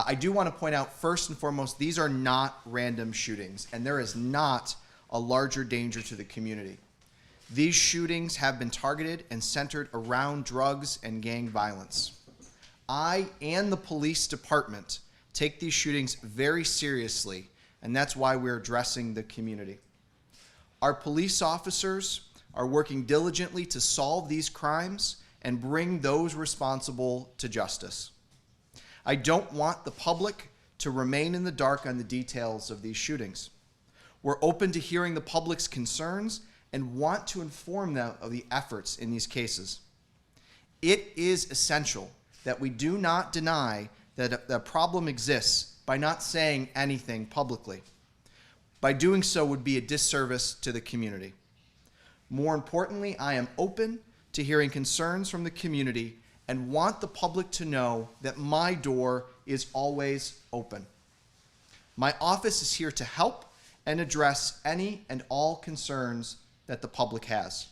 I do want to point out, first and foremost, these are not random shootings, and there is not a larger danger to the community. These shootings have been targeted and centered around drugs and gang violence. I and the police department take these shootings very seriously, and that's why we're addressing the community. Our police officers are working diligently to solve these crimes and bring those responsible to justice. I don't want the public to remain in the dark on the details of these shootings. We're open to hearing the public's concerns and want to inform them of the efforts in these cases. It is essential that we do not deny that a problem exists by not saying anything publicly. By doing so would be a disservice to the community. More importantly, I am open to hearing concerns from the community and want the public to know that my door is always open. My office is here to help and address any and all concerns that the public has.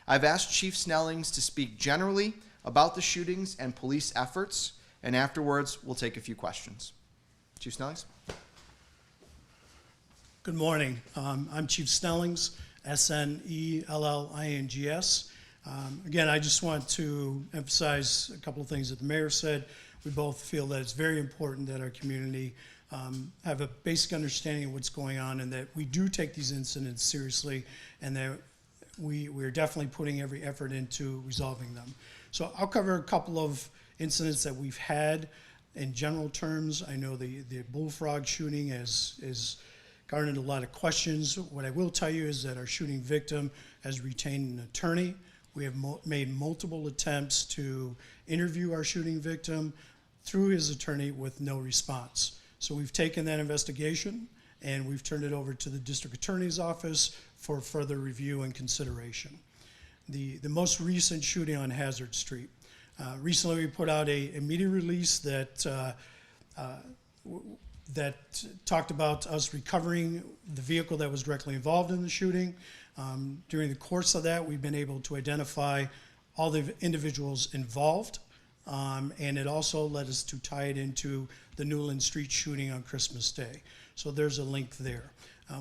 I've asked Chief Snellings to speak generally about the shootings and police efforts, and afterwards we'll take a few questions. Chief Snellings? Good morning. I'm Chief Snellings, S-N-E-L-L-I-N-G-S. Again, I just want to emphasize a couple of things that the mayor said. We both feel that it's very important that our community have a basic understanding of what's going on, and that we do take these incidents seriously, and that we're definitely putting every effort into resolving them. So I'll cover a couple of incidents that we've had in general terms. I know the Bullfrog shooting has garnered a lot of questions. What I will tell you is that our shooting victim has retained an attorney. We have made multiple attempts to interview our shooting victim through his attorney with no response. So we've taken that investigation and we've turned it over to the district attorney's office for further review and consideration. The most recent shooting on Hazard Street. Recently we put out a media release that talked about us recovering the vehicle that was directly involved in the shooting. During the course of that, we've been able to identify all the individuals involved, and it also led us to tie it into the Newland Street shooting on Christmas Day. So there's a link there.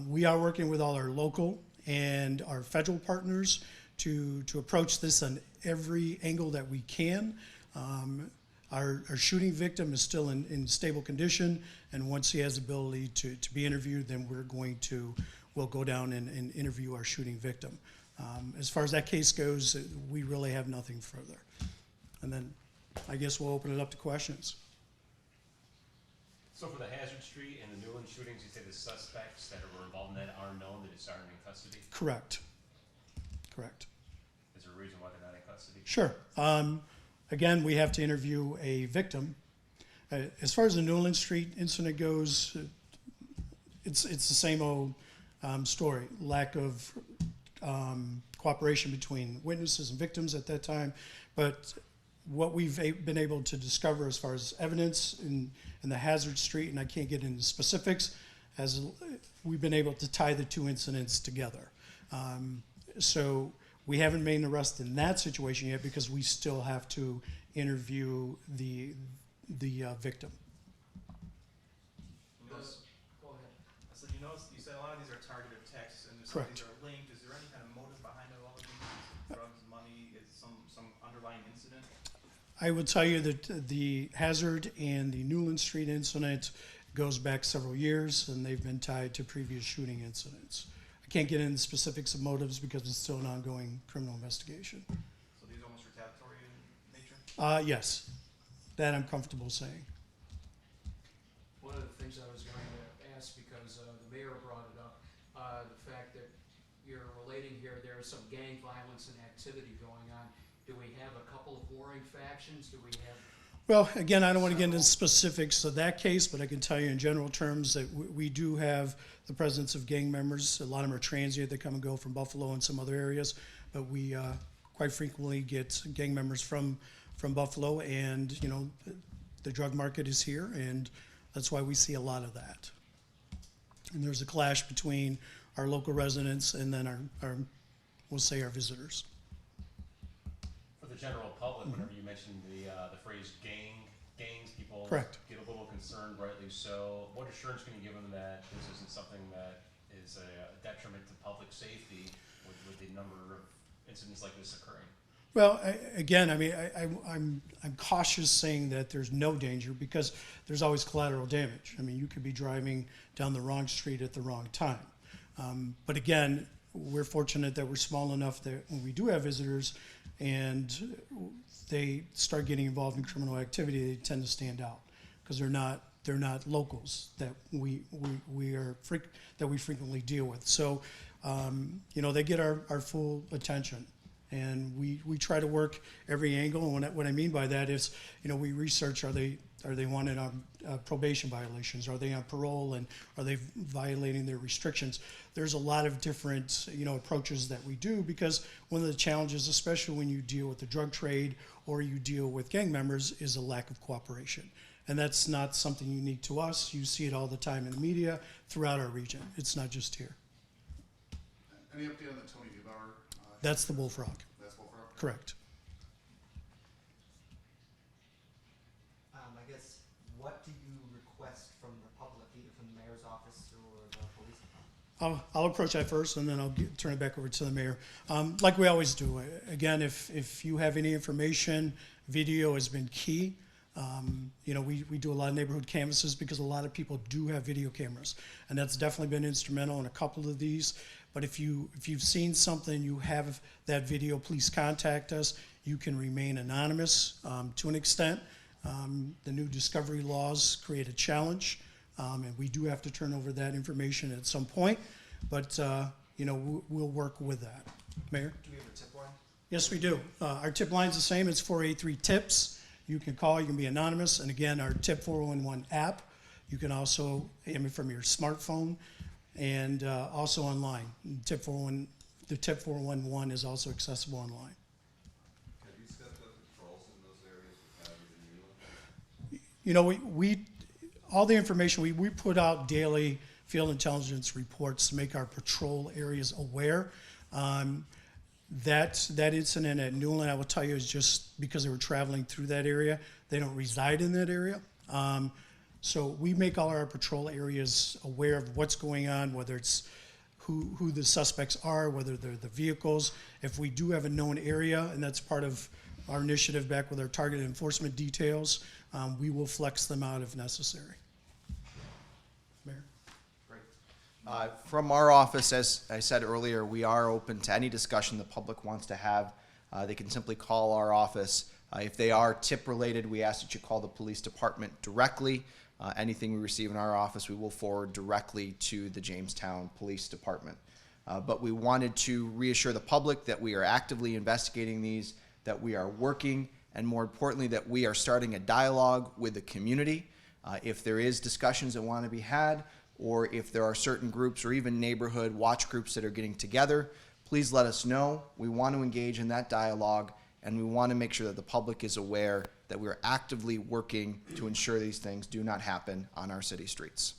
We are working with all our local and our federal partners to approach this on every angle that we can. Our shooting victim is still in stable condition, and once he has the ability to be interviewed, then we'll go down and interview our shooting victim. As far as that case goes, we really have nothing further. And then I guess we'll open it up to questions. So for the Hazard Street and the Newland shootings, you say the suspects that were involved in that are known, they just aren't in custody? Correct. Correct. Is there a reason why they're not in custody? Sure. Again, we have to interview a victim. As far as the Newland Street incident goes, it's the same old story. Lack of cooperation between witnesses and victims at that time. But what we've been able to discover as far as evidence in the Hazard Street, and I can't get into specifics, as we've been able to tie the two incidents together. So we haven't made an arrest in that situation yet because we still have to interview the victim. Go ahead. I said, you said a lot of these are targeted texts, and some of these are linked. Is there any kind of motive behind it all of these? Drugs, money, is some underlying incident? I would tell you that the Hazard and the Newland Street incident goes back several years, and they've been tied to previous shooting incidents. I can't get into specifics of motives because it's still an ongoing criminal investigation. So these are almost retaliatory in nature? Yes, that I'm comfortable saying. One of the things I was going to ask, because the mayor brought it up, the fact that you're relating here, there's some gang violence and activity going on. Do we have a couple of warring factions? Do we have? Well, again, I don't want to get into specifics of that case, but I can tell you in general terms that we do have the presence of gang members. A lot of them are transient. They come and go from Buffalo and some other areas, but we quite frequently get gang members from Buffalo, and you know, the drug market is here, and that's why we see a lot of that. And there's a clash between our local residents and then our we'll say our visitors. For the general public, whenever you mention the phrase gangs, people Correct. get a little concerned, rightly so. What assurance can you give them that this isn't something that is a detriment to public safety with the number of incidents like this occurring? Well, again, I mean, I'm cautious saying that there's no danger because there's always collateral damage. I mean, you could be driving down the wrong street at the wrong time. But again, we're fortunate that we're small enough that when we do have visitors and they start getting involved in criminal activity, they tend to stand out because they're not locals that we frequently deal with. So, you know, they get our full attention. And we try to work every angle. And what I mean by that is, you know, we research, are they wanted on probation violations? Are they on parole? And are they violating their restrictions? There's a lot of different, you know, approaches that we do because one of the challenges, especially when you deal with the drug trade or you deal with gang members, is a lack of cooperation. And that's not something unique to us. You see it all the time in the media throughout our region. It's not just here. Any update on the Tony Neubauer? That's the bullfrog. That's Bullfrog? Correct. I guess, what do you request from the public, either from the mayor's office or the police department? I'll approach that first, and then I'll turn it back over to the mayor. Like we always do. Again, if you have any information, video has been key. You know, we do a lot of neighborhood canvases because a lot of people do have video cameras, and that's definitely been instrumental in a couple of these. But if you've seen something, you have that video, please contact us. You can remain anonymous to an extent. The new discovery laws create a challenge, and we do have to turn over that information at some point. But you know, we'll work with that. Mayor? Do we have a tip line? Yes, we do. Our tip line's the same. It's 483-TIPS. You can call. You can be anonymous. And again, our Tip 411 app. You can also, I mean, from your smartphone. And also online. The Tip 411 is also accessible online. Have you stepped up patrols in those areas with counties and You know, we all the information we put out daily field intelligence reports to make our patrol areas aware. That incident at Newland, I will tell you, is just because they were traveling through that area. They don't reside in that area. So we make all our patrol areas aware of what's going on, whether it's who the suspects are, whether they're the vehicles. If we do have a known area, and that's part of our initiative back with our targeted enforcement details, we will flex them out if necessary. Mayor? Great. From our office, as I said earlier, we are open to any discussion the public wants to have. They can simply call our office. If they are tip related, we ask that you call the police department directly. Anything we receive in our office, we will forward directly to the Jamestown Police Department. But we wanted to reassure the public that we are actively investigating these, that we are working, and more importantly, that we are starting a dialogue with the community. If there is discussions that want to be had, or if there are certain groups or even neighborhood watch groups that are getting together, please let us know. We want to engage in that dialogue, and we want to make sure that the public is aware that we are actively working to ensure these things do not happen on our city streets.